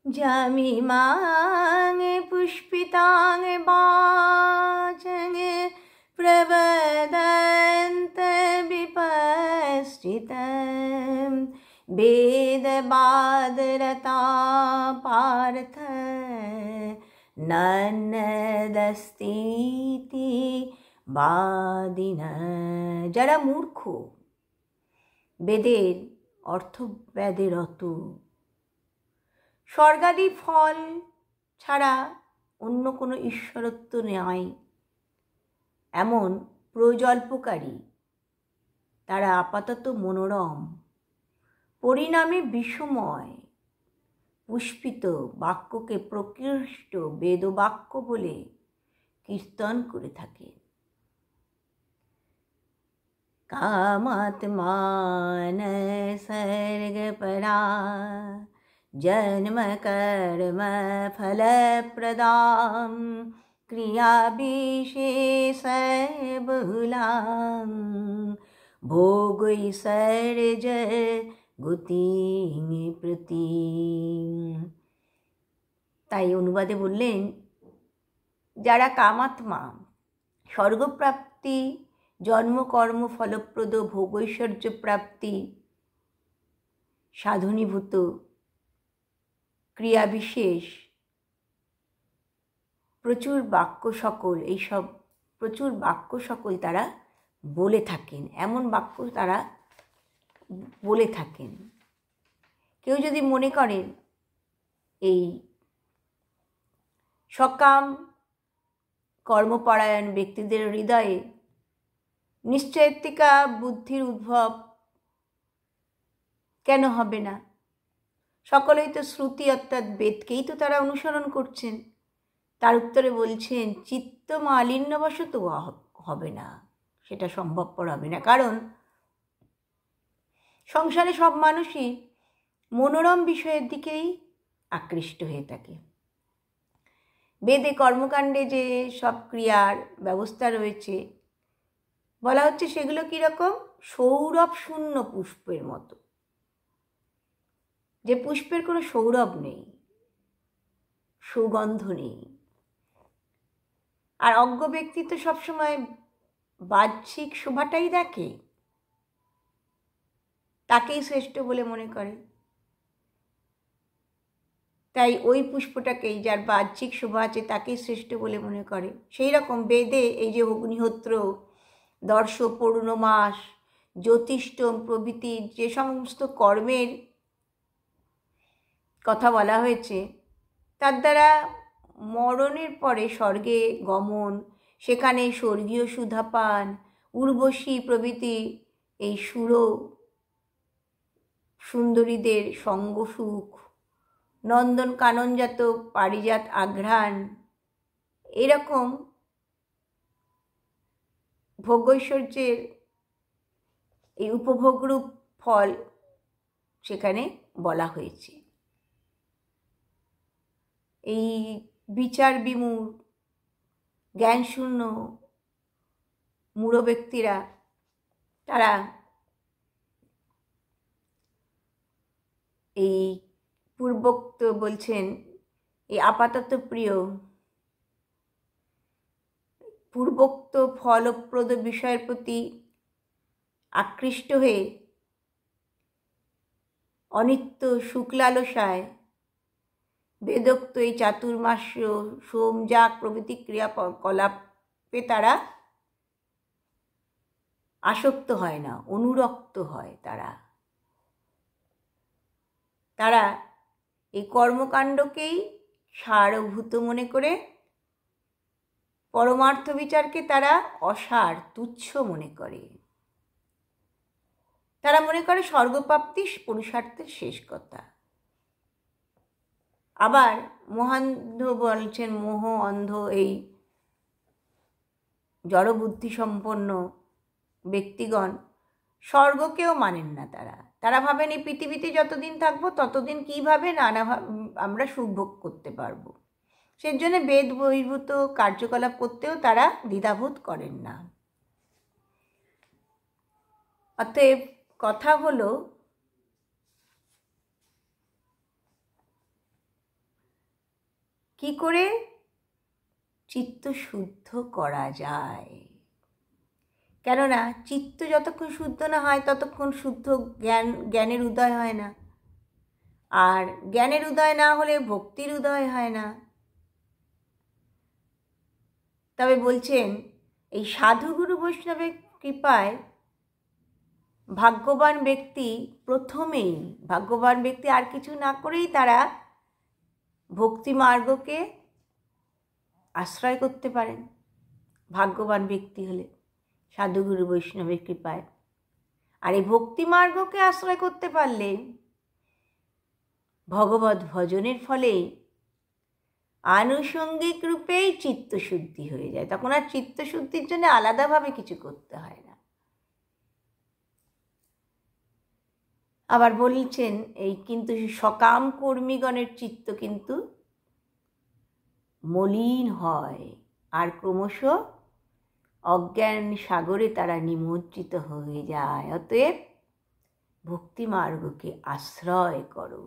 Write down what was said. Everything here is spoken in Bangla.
जामिमां पुष्पितां वाचं प्रवदन्त विपश्चितं वेदवादरता पार्थ नन्नदस्तीति বাদিন। যারা মূর্খ, বেদের অর্থব্যাদে রত, স্বর্গাদি ফল ছাড়া অন্য কোনো ঈশ্বরত্ব নেই এমন প্রজল্পকারী, তারা আপাতত মনোরম, পরিণামে বিষময় পুষ্পিত বাক্যকে প্রকৃষ্ট বেদবাক্য বলে কীর্তন করে থাকে। कामात्मान सर्गपरा जन्म कर्म फलप्रदां क्रियाविशेष बहुलां भोगैश्वर्य গতিং প্রতি। তাই অনুবাদে বললেন, যারা কামাত্মা, স্বর্গপ্রাপ্তি, জন্মকর্ম ফলপ্রদ, ভোগৈশ্বর্য প্রাপ্তি সাধনীভূত, ক্রিয়াবিশেষ, প্রচুর বাক্য সকল, এইসব প্রচুর বাক্য সকল তারা বলে থাকেন, এমন বাক্য তারা বলে থাকেন। কেউ যদি মনে করেন এই সকাম কর্মপরায়ণ ব্যক্তিদের হৃদয়ে নিশ্চয়ত্বিকা বুদ্ধির উদ্ভব কেন হবে না? সকলেই তো শ্রুতি অর্থাৎ বেদকেই তো তারা অনুসরণ করছেন। তার উত্তরে বলছেন, চিত্ত মালিন্যবশত হবে না, সেটা সম্ভবপর হবে না। কারণ সংসারে সব মানুষই মনোরম বিষয়ের দিকেই আকৃষ্ট হয়ে থাকে। বেদে কর্মকাণ্ডে যে সব ক্রিয়ার ব্যবস্থা রয়েছে, বলা হচ্ছে সেগুলো কীরকম? সৌরভ শূন্য পুষ্পের মতো, যে পুষ্পের কোনো সৌরভ নেই, সুগন্ধ নেই। আর অজ্ঞ ব্যক্তি তো সবসময় বাহ্যিক শোভাটাই দেখে, তাকেই শ্রেষ্ঠ বলে মনে করে। তাই ওই পুষ্পটাকেই, যার বাহ্যিক শোভা আছে, তাকেই শ্রেষ্ঠ বলে মনে করে। সেই রকম বেদে এই যে অগ্নিহোত্র, দর্শ, পূর্ণমাস, জ্যোতিষ্ঠম প্রভৃতি যে সমস্ত কর্মের কথা বলা হয়েছে, তার দ্বারা মরণের পরে স্বর্গে গমন, সেখানে স্বর্গীয় সুধাপান, উর্বশী প্রভৃতি এই সুন্দরীদের সঙ্গসুখ, নন্দন কাননজাত পারিজাত আঘ্রাণ, এরকম ভোগৈশ্বর্যের এই উপভোগরূপ ফল সেখানে বলা হয়েছে। এই বিচার বিমূঢ়, জ্ঞানশূন্য মূঢ় ব্যক্তিরা, তারা এই পূর্বোক্ত বলছেন, এই আপাতত প্রিয় পূর্বোক্ত ফলপ্রদ বিষয়ের প্রতি আকৃষ্ট হয়ে অনিত্য শুক্লালসায় বেদোক্ত এই চাতুর্মাস্য, সোম, যাগ প্রভৃতি ক্রিয়াকলাপে তারা আসক্ত হয় না, অনুরক্ত হয়। তারা এই কর্মকাণ্ডকেই সারভূত মনে করে পরমার্থ বিচারকে তারা অসার, তুচ্ছ মনে করে। তারা মনে করে স্বর্গপ্রাপ্তি পুরুষার্থের শেষ কথা। আবার মোহান্ধ বলছেন, মোহ অন্ধ এই জড়বুদ্ধি সম্পন্ন ব্যক্তিগণ স্বর্গকেও মানেন না। তারা ভাবেন এই পৃথিবীতে যতদিন থাকবো ততদিন কীভাবে আমরা সুখ ভোগ করতে পারবো। সেজন্য বেদ বহির্ভূত কার্যকলাপ করতেও তারা দ্বিধাবোধ করেন না। অতএব কথা হলো, কি করে চিত্ত শুদ্ধ করা যায়। কেননা চিত্ত যতক্ষণ শুদ্ধ না হয় ততক্ষণ শুদ্ধ জ্ঞানের উদয় হয় না, আর জ্ঞানের উদয় না হলে ভক্তির উদয় হয় না। তবে বলছেন এই সাধুগুরু বৈষ্ণবের কৃপায় ভাগ্যবান ব্যক্তি প্রথমেই, ভাগ্যবান ব্যক্তি আর কিছু না করেই তারা ভক্তি মার্গকে আশ্রয় করতে পারেন, ভাগ্যবান ব্যক্তি হলে সাধুগুরু বৈষ্ণবের কৃপায়। আর এই ভক্তি মার্গকে আশ্রয় করতে পারলে ভগবত ভজনের ফলে আনুষঙ্গিক রূপেই চিত্তশুদ্ধি হয়ে যায়। তখন আর চিত্তশুদ্ধির জন্য আলাদাভাবে কিছু করতে হয় না। আবার বলছেন এই কিন্তু সকাম কর্মীগণের চিত্ত কিন্তু মলিন হয়, আর ক্রমশ অজ্ঞান সাগরে তারা নিমজ্জিত হয়ে যায়। অতএব ভক্তি মার্গকে আশ্রয় করো।